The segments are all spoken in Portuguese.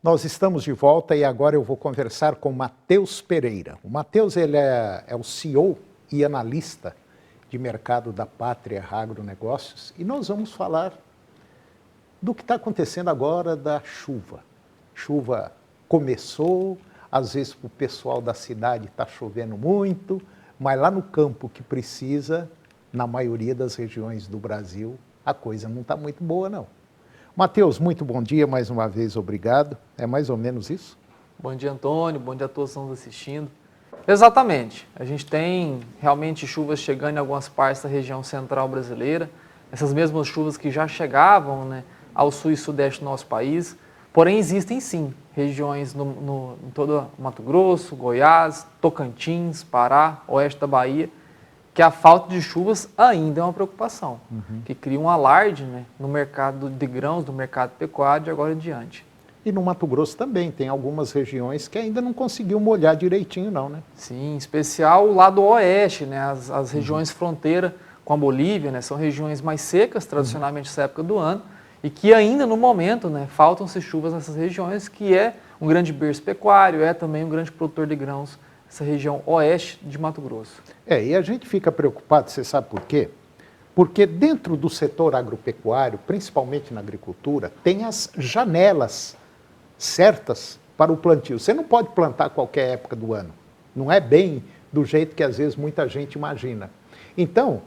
Nós estamos de volta e agora eu vou conversar com Matheus Pereira. O Matheus ele é o CEO e analista de mercado da Pátria Agronegócios e nós vamos falar do que está acontecendo agora da chuva. Chuva começou, às vezes para o pessoal da cidade está chovendo muito, mas lá no campo que precisa, na maioria das regiões do Brasil, a coisa não está muito boa não. Matheus, muito bom dia, mais uma vez, obrigado. É mais ou menos isso? Bom dia, Antônio, bom dia a todos que estão nos assistindo. Exatamente, a gente tem realmente chuvas chegando em algumas partes da região central brasileira, essas mesmas chuvas que já chegavam ao sul e sudeste do nosso país, porém existem sim regiões em todo Mato Grosso, Goiás, Tocantins, Pará, oeste da Bahia, que a falta de chuvas ainda é uma preocupação, que cria um alarde no mercado de grãos, no mercado pecuário de agora em diante. E no Mato Grosso também, tem algumas regiões que ainda não conseguiu molhar direitinho não, né? Sim, em especial o lado oeste, as regiões fronteira com a Bolívia, são regiões mais secas, tradicionalmente nessa época do ano, e que ainda no momento faltam-se chuvas nessas regiões, que é um grande berço pecuário, é também um grande produtor de grãos, essa região oeste de Mato Grosso. E a gente fica preocupado, você sabe por quê? Porque dentro do setor agropecuário, principalmente na agricultura, tem as janelas certas para o plantio. Você não pode plantar a qualquer época do ano. Não é bem do jeito que às vezes muita gente imagina. Então,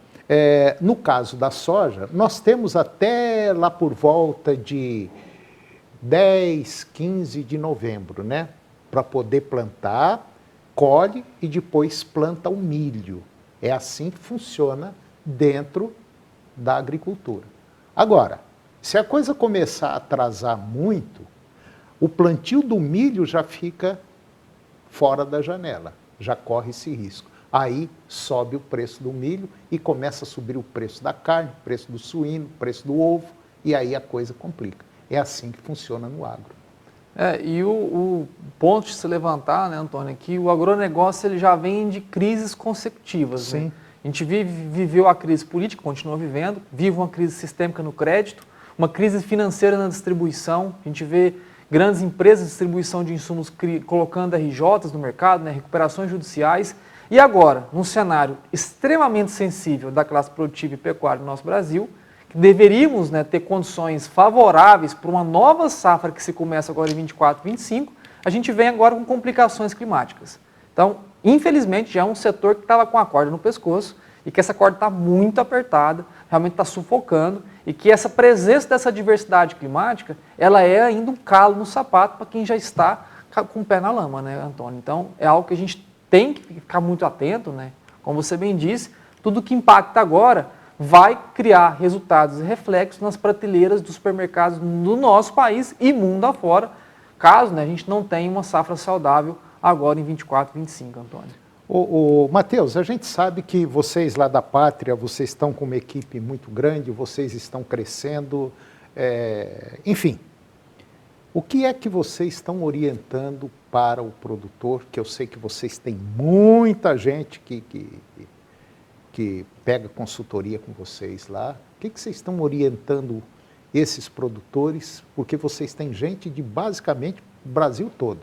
no caso da soja, nós temos até lá por volta de 10, 15 de novembro, para poder plantar, colhe e depois planta o milho. É assim que funciona dentro da agricultura. Agora, se a coisa começar a atrasar muito, o plantio do milho já fica fora da janela, já corre esse risco. Aí sobe o preço do milho e começa a subir o preço da carne, o preço do suíno, o preço do ovo, e aí a coisa complica. É assim que funciona no agro. E o ponto de se levantar, Antônio, é que o agronegócio ele já vem de crises consecutivas. Sim. A gente viveu a crise política, continua vivendo, vive uma crise sistêmica no crédito, uma crise financeira na distribuição, a gente vê grandes empresas de distribuição de insumos colocando RJs no mercado, recuperações judiciais, e agora, num cenário extremamente sensível da classe produtiva e pecuária do nosso Brasil, que deveríamos ter condições favoráveis para uma nova safra que se começa agora em 24, 25, a gente vem agora com complicações climáticas. Então, infelizmente, já é um setor que estava com a corda no pescoço e que essa corda está muito apertada, realmente está sufocando e que essa presença dessa diversidade climática, ela é ainda um calo no sapato para quem já está com o pé na lama, Antônio? Então, é algo que a gente tem que ficar muito atento, Como você bem disse, tudo que impacta agora vai criar resultados e reflexos nas prateleiras dos supermercados do nosso país e mundo afora, caso a gente não tenha uma safra saudável agora em 24, 25, Antônio. Matheus, a gente sabe que vocês lá da Pátria, vocês estão com uma equipe muito grande, vocês estão crescendo, enfim. O que é que vocês estão orientando para o produtor, que eu sei que vocês têm muita gente que pega consultoria com vocês lá, o que vocês estão orientando esses produtores, porque vocês têm gente de basicamente o Brasil todo.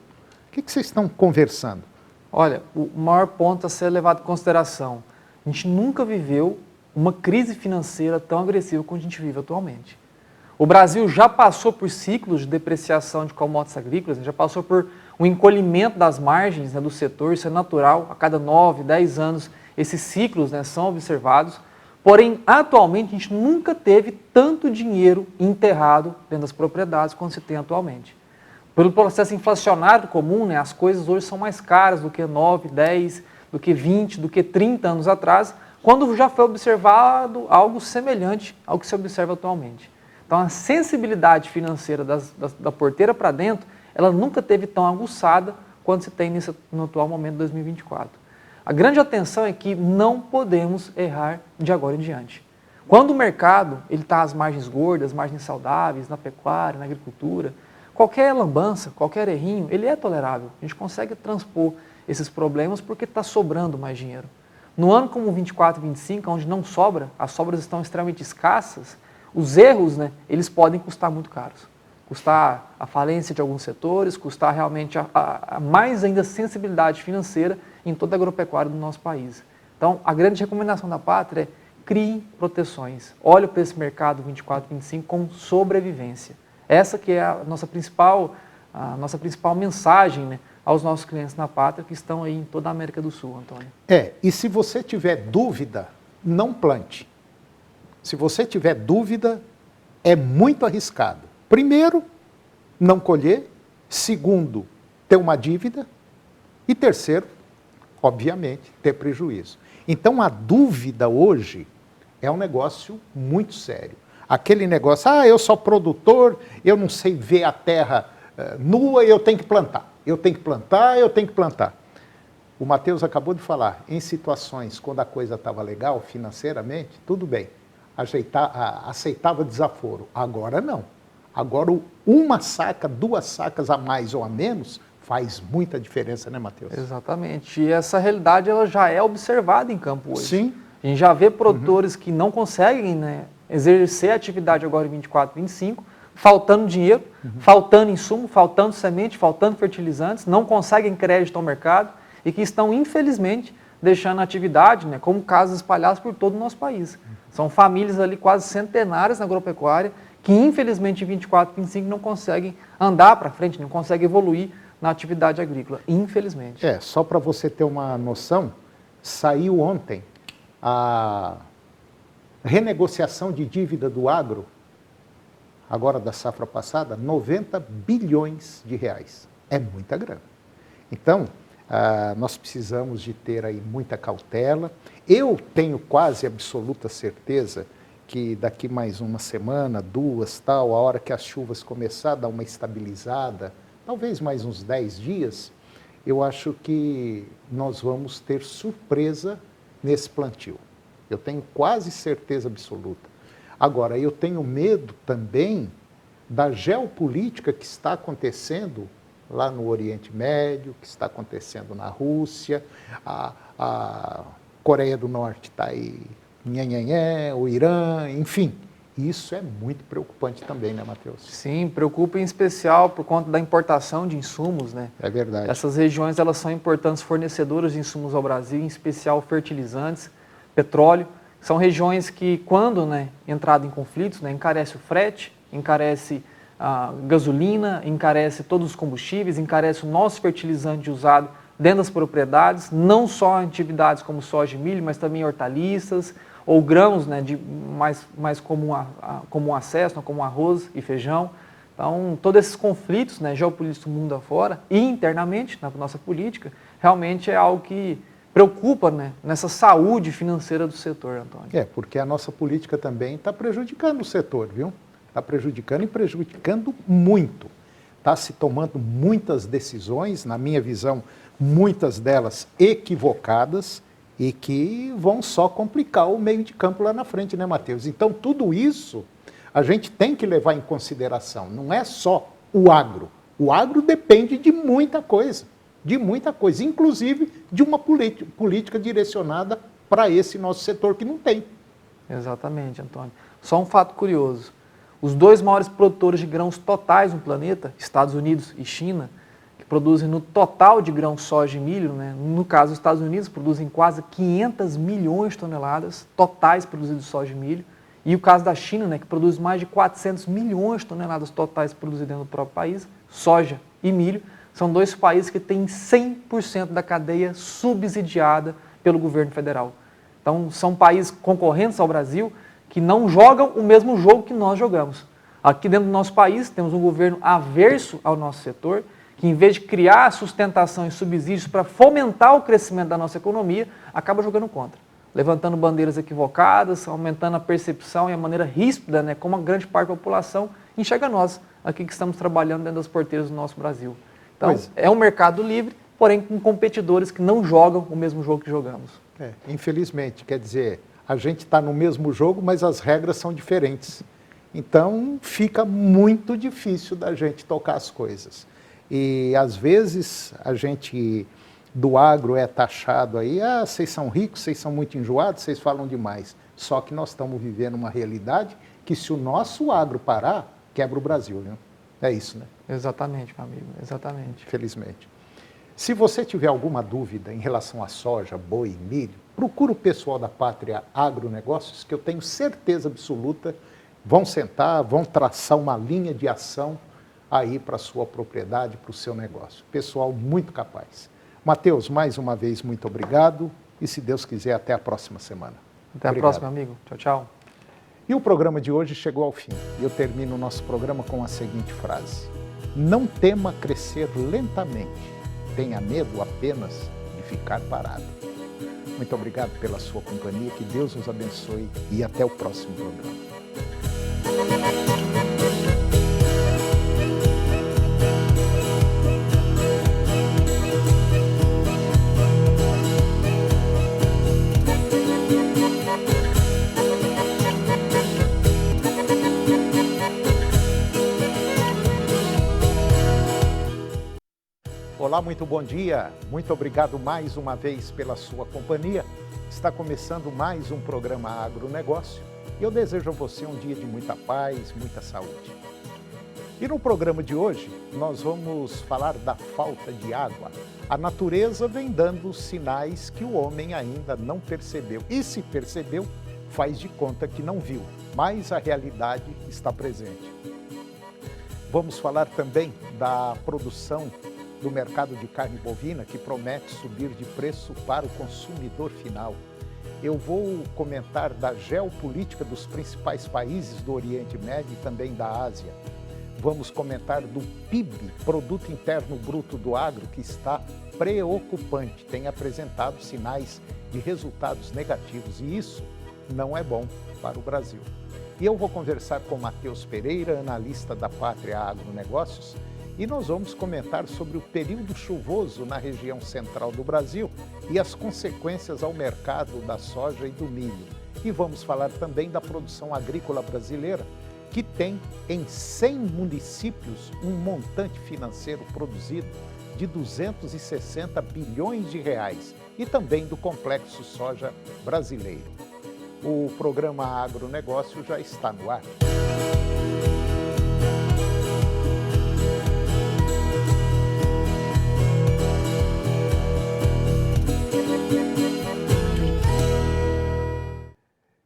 O que vocês estão conversando? Olha, o maior ponto a ser levado em consideração, a gente nunca viveu uma crise financeira tão agressiva como a gente vive atualmente. O Brasil já passou por ciclos de depreciação de commodities agrícolas, já passou por um encolhimento das margens do setor, isso é natural, a cada 9, 10 anos esses ciclos são observados, porém, atualmente, a gente nunca teve tanto dinheiro enterrado dentro das propriedades quanto se tem atualmente. Pelo processo inflacionário comum, as coisas hoje são mais caras do que 9, 10, do que 20, do que 30 anos atrás, quando já foi observado algo semelhante ao que se observa atualmente. Então, a sensibilidade financeira da porteira para dentro, ela nunca teve tão aguçada quanto se tem no atual momento de 2024. A grande atenção é que não podemos errar de agora em diante. Quando o mercado está às margens gordas, margens saudáveis, na pecuária, na agricultura, qualquer lambança, qualquer errinho, ele é tolerável. A gente consegue transpor esses problemas porque está sobrando mais dinheiro. No ano como 24 e 25, onde não sobra, as sobras estão extremamente escassas, os erros, eles podem custar muito caros. custar a falência de alguns setores, custar realmente a mais ainda sensibilidade financeira em toda a agropecuária do nosso país. Então, a grande recomendação da Pátria é crie proteções. Olhe para esse mercado 24/25 com sobrevivência. Essa que é a nossa principal mensagem, né, aos nossos clientes na Pátria que estão aí em toda a América do Sul, Antônio. E se você tiver dúvida, não plante. Se você tiver dúvida, é muito arriscado. Primeiro, não colher. Segundo, ter uma dívida. E terceiro, obviamente, ter prejuízo. Então, a dúvida hoje é um negócio muito sério. Aquele negócio, eu sou produtor, eu não sei ver a terra nua, eu tenho que plantar. Eu tenho que plantar, eu tenho que plantar. O Matheus acabou de falar, em situações quando a coisa estava legal financeiramente, tudo bem, aceitava desaforo. Agora não. Agora uma saca, 2 sacas a mais ou a menos faz muita diferença, né, Matheus? Exatamente. E essa realidade ela já é observada em campo hoje. Sim. A gente já vê produtores que não conseguem, né, exercer a atividade agora em 24/25, faltando dinheiro, faltando insumo, faltando semente, faltando fertilizantes, não conseguem crédito ao mercado e que estão, infelizmente, deixando a atividade, né, como casos espalhados por todo o nosso país. São famílias ali quase centenárias na agropecuária que, infelizmente, em 24/25 não conseguem andar para frente, não conseguem evoluir na atividade agrícola, infelizmente. Só para você ter uma noção, saiu ontem a renegociação de dívida do agro, agora da safra passada, 90 bilhões de reais. É muita grana. Então, nós precisamos de ter aí muita cautela. Eu tenho quase absoluta certeza que daqui mais uma semana, 2, a hora que as chuvas começar a dar uma estabilizada, talvez mais uns 10 dias, eu acho que nós vamos ter surpresa nesse plantio. Eu tenho quase certeza absoluta. Agora, eu tenho medo também da geopolítica que está acontecendo lá no Oriente Médio, que está acontecendo na Rússia, a Coreia do Norte está aí, o Irã, enfim. Isso é muito preocupante também, né, Matheus? Sim, preocupa em especial por conta da importação de insumos, né? É verdade. Essas regiões, elas são importantes fornecedoras de insumos ao Brasil, em especial fertilizantes, petróleo. São regiões que, quando, né, entrado em conflitos, né, encarece o frete, encarece a gasolina, encarece todos os combustíveis, encarece o nosso fertilizante usado dentro das propriedades, não só em atividades como soja e milho, mas também hortaliças ou grãos, né, de mais comum acesso, como arroz e feijão. Então, todos esses conflitos, né, geopolíticos do mundo afora e internamente na nossa política, realmente é algo que preocupa, né, nessa saúde financeira do setor, Antônio. Porque a nossa política também está prejudicando o setor, viu? Está prejudicando e prejudicando muito. Está se tomando muitas decisões, na minha visão, muitas delas equivocadas e que vão só complicar o meio de campo lá na frente, né, Matheus? Então, tudo isso a gente tem que levar em consideração. Não é só o agro. O agro depende de muita coisa, inclusive de uma política direcionada para esse nosso setor que não tem. Exatamente, Antônio. Só um fato curioso. Os 2 maiores produtores de grãos totais no planeta, Estados Unidos e China, que produzem no total de grãos soja e milho, né? No caso, os Estados Unidos produzem quase 500 milhões de toneladas totais produzidas de soja e milho, e o caso da China, né, que produz mais de 400 milhões de toneladas totais produzidas dentro do próprio país, soja e milho, são 2 países que têm 100% da cadeia subsidiada pelo governo federal. Então, são países concorrentes ao Brasil que não jogam o mesmo jogo que nós jogamos. Aqui dentro do nosso país, temos um governo averso ao nosso setor, que em vez de criar sustentação e subsídios para fomentar o crescimento da nossa economia, acaba jogando contra, levantando bandeiras equivocadas, aumentando a percepção e a maneira ríspida, né, como a grande parte da população enxerga nós, aqui que estamos trabalhando dentro das porteiras do nosso Brasil. Então, é um mercado livre, porém com competidores que não jogam o mesmo jogo que jogamos. Infelizmente, quer dizer, a gente está no mesmo jogo, mas as regras são diferentes. Então, fica muito difícil da gente tocar as coisas. E, às vezes, a gente do agro é taxado aí, vocês são ricos, vocês são muito enjoados, vocês falam demais. Só que nós estamos vivendo uma realidade que, se o nosso agro parar, quebra o Brasil, viu? É isso, né? Exatamente, meu amigo, exatamente. Felizmente. Se você tiver alguma dúvida em relação à soja, boi e milho, procura o pessoal da Pátria Agronegócios, que eu tenho certeza absoluta, vão sentar, vão traçar uma linha de ação aí para a sua propriedade, para o seu negócio. Pessoal muito capaz. Matheus, mais uma vez, muito obrigado e, se Deus quiser, até a próxima semana. Até a próxima, amigo. Tchau, tchau. E o programa de hoje chegou ao fim. E eu termino o nosso programa com a seguinte frase: não tema crescer lentamente, tenha medo apenas de ficar parado. Muito obrigado pela sua companhia, que Deus nos abençoe e até o próximo programa. Olá, muito bom dia. Muito obrigado mais uma vez pela sua companhia. Está começando mais um programa Agronegócio e eu desejo a você um dia de muita paz, muita saúde. E no programa de hoje nós vamos falar da falta de água. A natureza vem dando sinais que o homem ainda não percebeu. E se percebeu, faz de conta que não viu, mas a realidade está presente. Vamos falar também da produção do mercado de carne bovina, que promete subir de preço para o consumidor final. Eu vou comentar da geopolítica dos principais países do Oriente Médio e também da Ásia. Vamos comentar do PIB, Produto Interno Bruto do Agro, que está preocupante, tem apresentado sinais de resultados negativos e isso não é bom para o Brasil. E eu vou conversar com Matheus Pereira, analista da Pátria Agronegócios, e nós vamos comentar sobre o período chuvoso na região central do Brasil e as consequências ao mercado da soja e do milho. E vamos falar também da produção agrícola brasileira, que tem em 100 municípios um montante financeiro produzido de 260 bilhões de reais e também do complexo soja brasileiro. O programa Agronegócio já está no ar.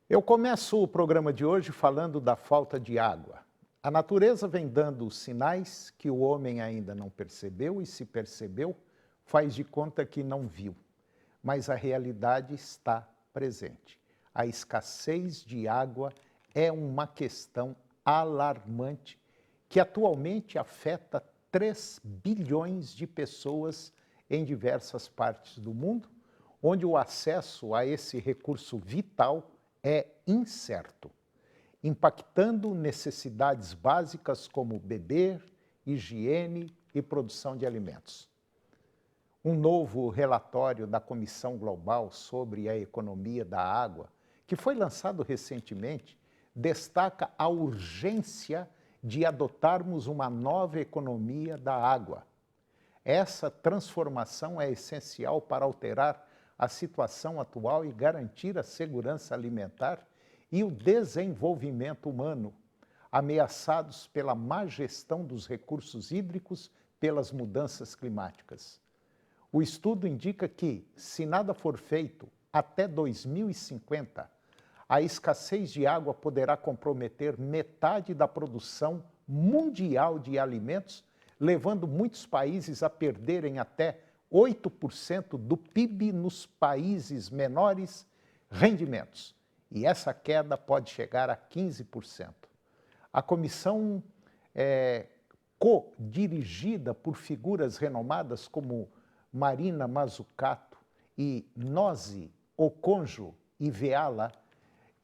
Eu começo o programa de hoje falando da falta de água. A natureza vem dando sinais que o homem ainda não percebeu e, se percebeu, faz de conta que não viu. Mas a realidade está presente. A escassez de água é uma questão alarmante que atualmente afeta 3 bilhões de pessoas em diversas partes do mundo, onde o acesso a esse recurso vital é incerto, impactando necessidades básicas como beber, higiene e produção de alimentos. Um novo relatório da Comissão Global sobre a Economia da Água, que foi lançado recentemente, destaca a urgência de adotarmos uma nova economia da água. Essa transformação é essencial para alterar a situação atual e garantir a segurança alimentar e o desenvolvimento humano, ameaçados pela má gestão dos recursos hídricos pelas mudanças climáticas. O estudo indica que, se nada for feito até 2050, a escassez de água poderá comprometer metade da produção mundial de alimentos, levando muitos países a perderem até 8% do PIB nos países menores rendimentos. E essa queda pode chegar a 15%. A comissão co-dirigida por figuras renomadas como Marina Mazzucato e Nozi Okonjo-Iweala,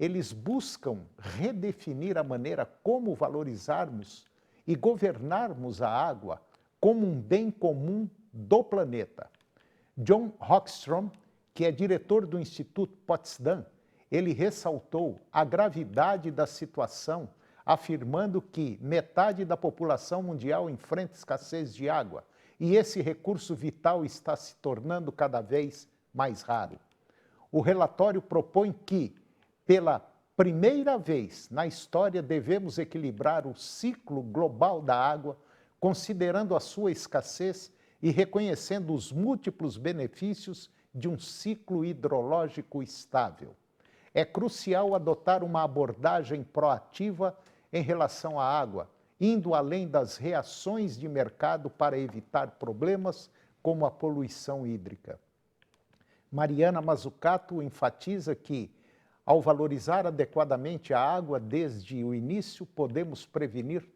eles buscam redefinir a maneira como valorizarmos e governarmos a água como um bem comum do planeta. John Rockstrom, que é diretor do Instituto Potsdam, ele ressaltou a gravidade da situação, afirmando que metade da população mundial enfrenta escassez de água e esse recurso vital está se tornando cada vez mais raro. O relatório propõe que, pela primeira vez na história devemos equilibrar o ciclo global da água, considerando a sua escassez e reconhecendo os múltiplos benefícios de um ciclo hidrológico estável. É crucial adotar uma abordagem proativa em relação à água, indo além das reações de mercado para evitar problemas como a poluição hídrica. Mariana Mazzucato enfatiza que, ao valorizar adequadamente a água desde o início, podemos prevenir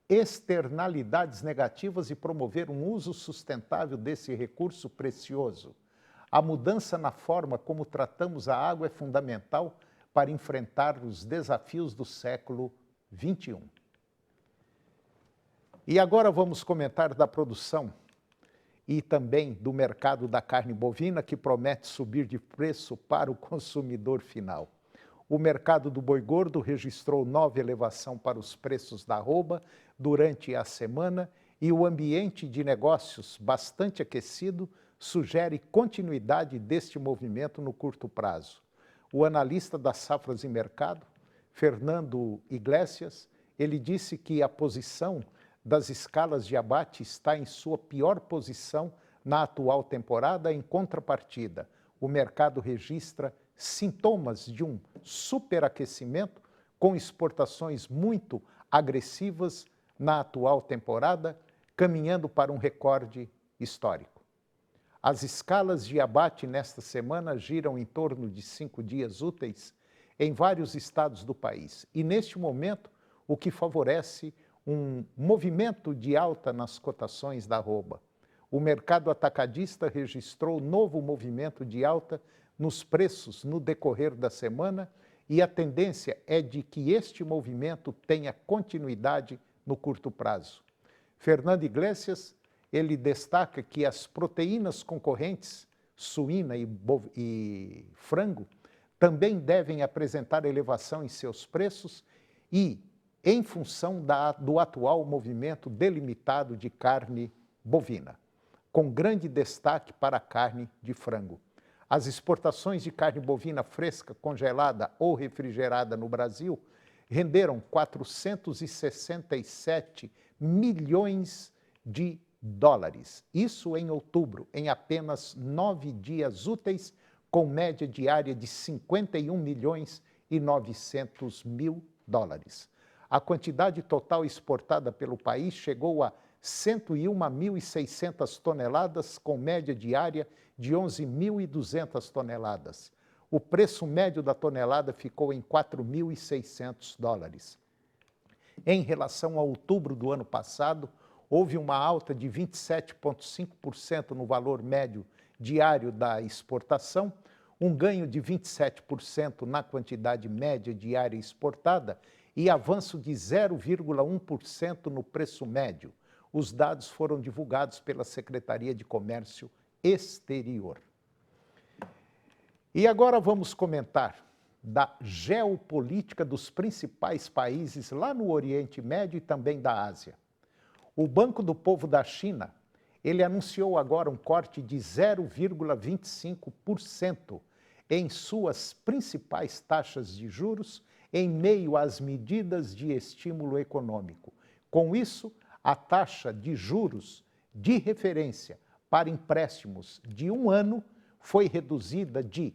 externalidades negativas e promover um uso sustentável desse recurso precioso. A mudança na forma como tratamos a água é fundamental para enfrentar os desafios do século XXI. E agora vamos comentar da produção e também do mercado da carne bovina, que promete subir de preço para o consumidor final. O mercado do boi gordo registrou nova elevação para os preços da arroba durante a semana e o ambiente de negócios bastante aquecido sugere continuidade deste movimento no curto prazo. O analista das safras e mercado, Fernando Iglesias, ele disse que a posição das escalas de abate está em sua pior posição na atual temporada. Em contrapartida, o mercado registra sintomas de um superaquecimento com exportações muito agressivas na atual temporada, caminhando para um recorde histórico. As escalas de abate nesta semana giram em torno de 5 dias úteis em vários estados do país. E neste momento, o que favorece um movimento de alta nas cotações da arroba. O mercado atacadista registrou novo movimento de alta nos preços no decorrer da semana e a tendência é de que este movimento tenha continuidade no curto prazo. Fernando Iglesias, ele destaca que as proteínas concorrentes, suína e frango, também devem apresentar elevação em seus preços e em função do atual movimento delimitado de carne bovina, com grande destaque para a carne de frango. As exportações de carne bovina fresca, congelada ou refrigerada no Brasil renderam 467 milhões de dólares. Isso em outubro, em apenas 9 dias úteis, com média diária de 51 milhões e 900 mil dólares. A quantidade total exportada pelo país chegou a 101.600 toneladas, com média diária de 11.200 toneladas. O preço médio da tonelada ficou em 4.600 dólares. Em relação a outubro do ano passado, houve uma alta de 27,5% no valor médio diário da exportação, um ganho de 27% na quantidade média diária exportada e avanço de 0,1% no preço médio. Os dados foram divulgados pela Secretaria de Comércio Exterior. E agora vamos comentar da geopolítica dos principais países lá no Oriente Médio e também da Ásia. O Banco do Povo da China, ele anunciou agora um corte de 0,25% em suas principais taxas de juros em meio às medidas de estímulo econômico. Com isso, a taxa de juros de referência para empréstimos de 1 ano foi reduzida de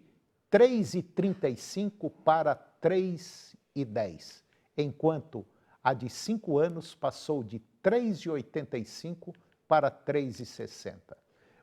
3,35 para 3,10, enquanto a de 5 anos passou de 3,85 para 3,60.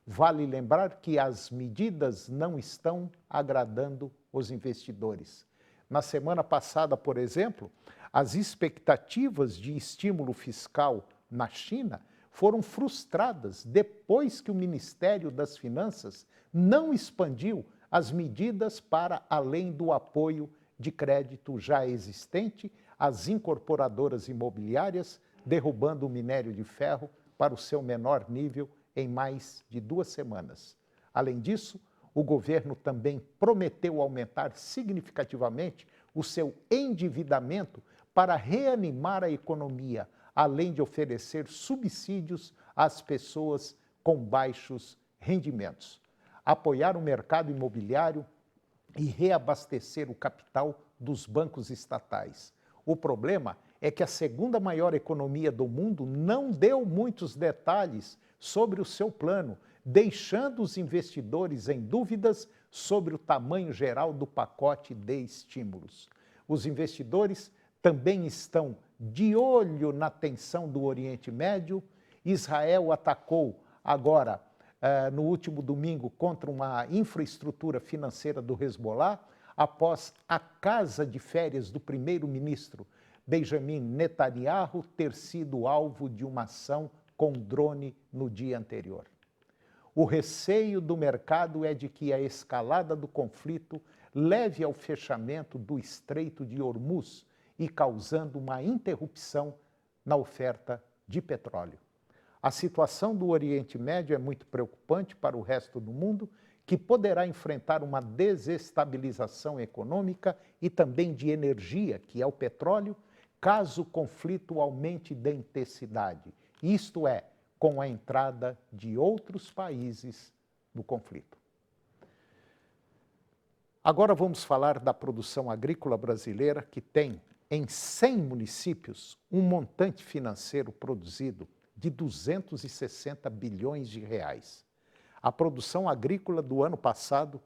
Vale lembrar que as medidas não estão agradando os investidores. Na semana passada, por exemplo, as expectativas de estímulo fiscal na China foram frustradas depois que o Ministério das Finanças não expandiu as medidas para além do apoio de crédito já existente às incorporadoras imobiliárias, derrubando o minério de ferro para o seu menor nível em mais de 2 semanas. Além disso, o governo também prometeu aumentar significativamente o seu endividamento para reanimar a economia, além de oferecer subsídios às pessoas com baixos rendimentos. Apoiar o mercado imobiliário e reabastecer o capital dos bancos estatais. O problema é que a segunda maior economia do mundo não deu muitos detalhes sobre o seu plano, deixando os investidores em dúvidas sobre o tamanho geral do pacote de estímulos. Os investidores também estão de olho na tensão do Oriente Médio. Israel atacou agora, no último domingo, contra uma infraestrutura financeira do Hezbollah, após a casa de férias do primeiro-ministro Benjamin Netanyahu ter sido alvo de uma ação com drone no dia anterior. O receio do mercado é de que a escalada do conflito leve ao fechamento do Estreito de Hormuz e causando uma interrupção na oferta de petróleo. A situação do Oriente Médio é muito preocupante para o resto do mundo, que poderá enfrentar uma desestabilização econômica e também de energia, que é o petróleo, caso o conflito aumente de intensidade, isto é, com a entrada de outros países no conflito. Agora vamos falar da produção agrícola brasileira, que tem em 100 municípios um montante financeiro produzido de 260 bilhões de reais. A produção agrícola do ano passado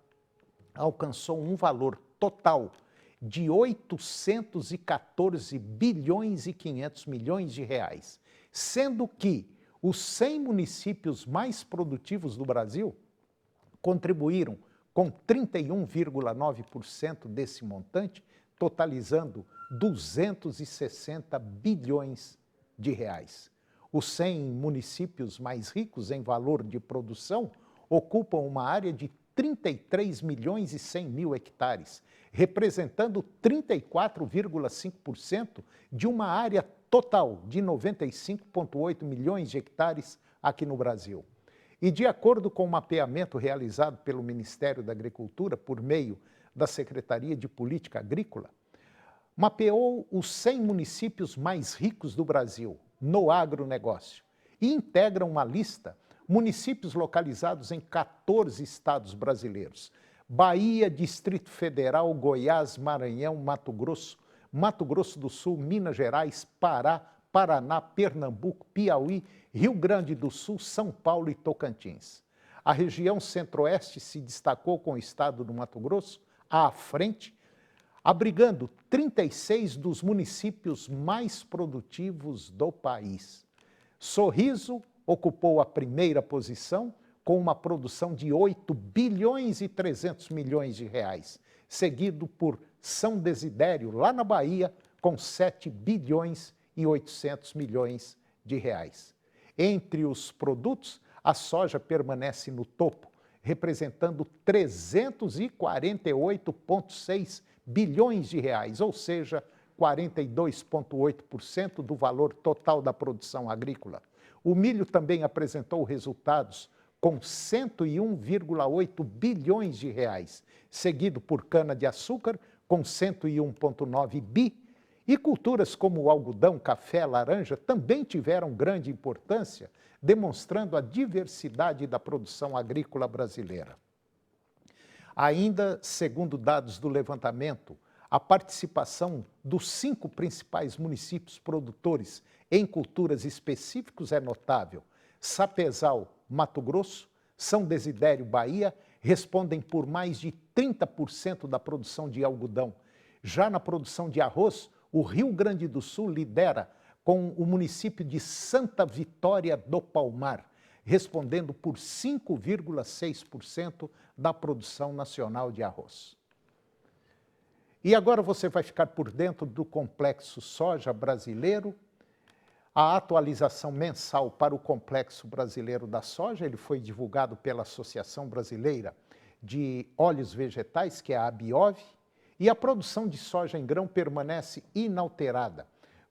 alcançou um valor total de 814 bilhões e 500 milhões de reais, sendo que os 100 municípios mais produtivos do Brasil contribuíram com 31,9% desse montante, totalizando 260 bilhões de reais. Os 100 municípios mais ricos em valor de produção ocupam uma área de 33 milhões e 100 mil hectares, representando 34,5% de uma área total de 95,8 milhões de hectares aqui no Brasil. E de acordo com o mapeamento realizado pelo Ministério da Agricultura por meio da Secretaria de Política Agrícola, mapeou os 100 municípios mais ricos do Brasil no agronegócio e integra uma lista municípios localizados em 14 estados brasileiros: Bahia, Distrito Federal, Goiás, Maranhão, Mato Grosso do Sul, Minas Gerais, Pará, Paraná, Pernambuco, Piauí, Rio Grande do Sul, São Paulo e Tocantins. A região centro-oeste se destacou com o estado do Mato Grosso à frente, abrigando 36 dos municípios mais produtivos do país. Sorriso ocupou a primeira posição com uma produção de 8 bilhões e 300 milhões de reais, seguido por São Desidério, lá na Bahia, com 7 bilhões e 800 milhões de reais. Entre os produtos, a soja permanece no topo, representando 348,6 bilhões de reais, ou seja, 42,8% do valor total da produção agrícola. O milho também apresentou resultados com 101,8 bilhões de reais, seguido por cana-de-açúcar, com 101,9 bi, e culturas como o algodão, café, laranja também tiveram grande importância, demonstrando a diversidade da produção agrícola brasileira. Ainda, segundo dados do levantamento, a participação dos 5 principais municípios produtores em culturas específicos é notável. Sapezal, Mato Grosso, São Desidério, Bahia, respondem por mais de 30% da produção de algodão. Já na produção de arroz, o Rio Grande do Sul lidera com o município de Santa Vitória do Palmar, respondendo por 5,6% da produção nacional de arroz. E agora você vai ficar por dentro do complexo soja brasileiro. A atualização mensal para o complexo brasileiro da soja, ele foi divulgado pela Associação Brasileira de Óleos Vegetais, que é a ABIOV, e a produção de soja em grão permanece inalterada,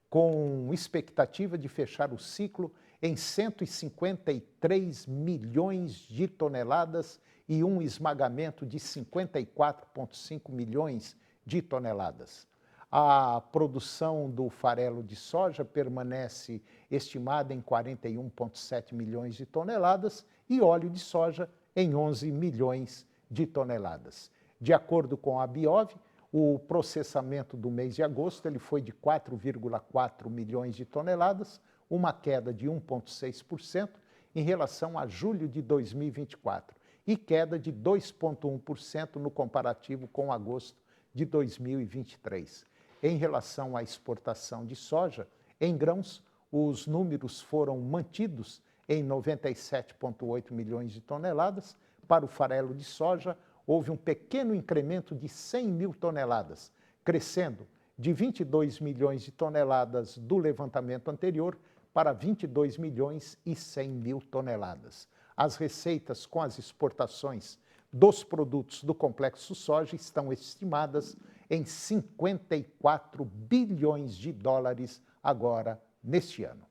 com expectativa de fechar o ciclo em 153 milhões de toneladas e um esmagamento de 54,5 milhões de toneladas. A produção do farelo de soja permanece estimada em 41,7 milhões de toneladas e óleo de soja em 11 milhões de toneladas. De acordo com a ABIOV, O processamento do mês de agosto ele foi de 4,4 milhões de toneladas, uma queda de 1,6% em relação a julho de 2024 e queda de 2,1% no comparativo com agosto de 2023. Em relação à exportação de soja, em grãos, os números foram mantidos em 97,8 milhões de toneladas. Para o farelo de soja, houve um pequeno incremento de 100 mil toneladas, crescendo de 22 milhões de toneladas do levantamento anterior para 22 milhões e 100 mil toneladas. As receitas com as exportações dos produtos do complexo soja estão estimadas em 54 bilhões de dólares agora neste ano.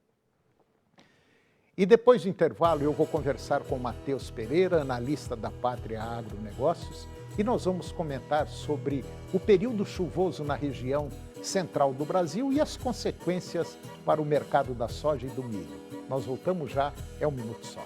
E depois do intervalo eu vou conversar com Matheus Pereira, analista da Pátria Agronegócios, e nós vamos comentar sobre o período chuvoso na região central do Brasil e as consequências para o mercado da soja e do milho. Nós voltamos já, é um minuto só.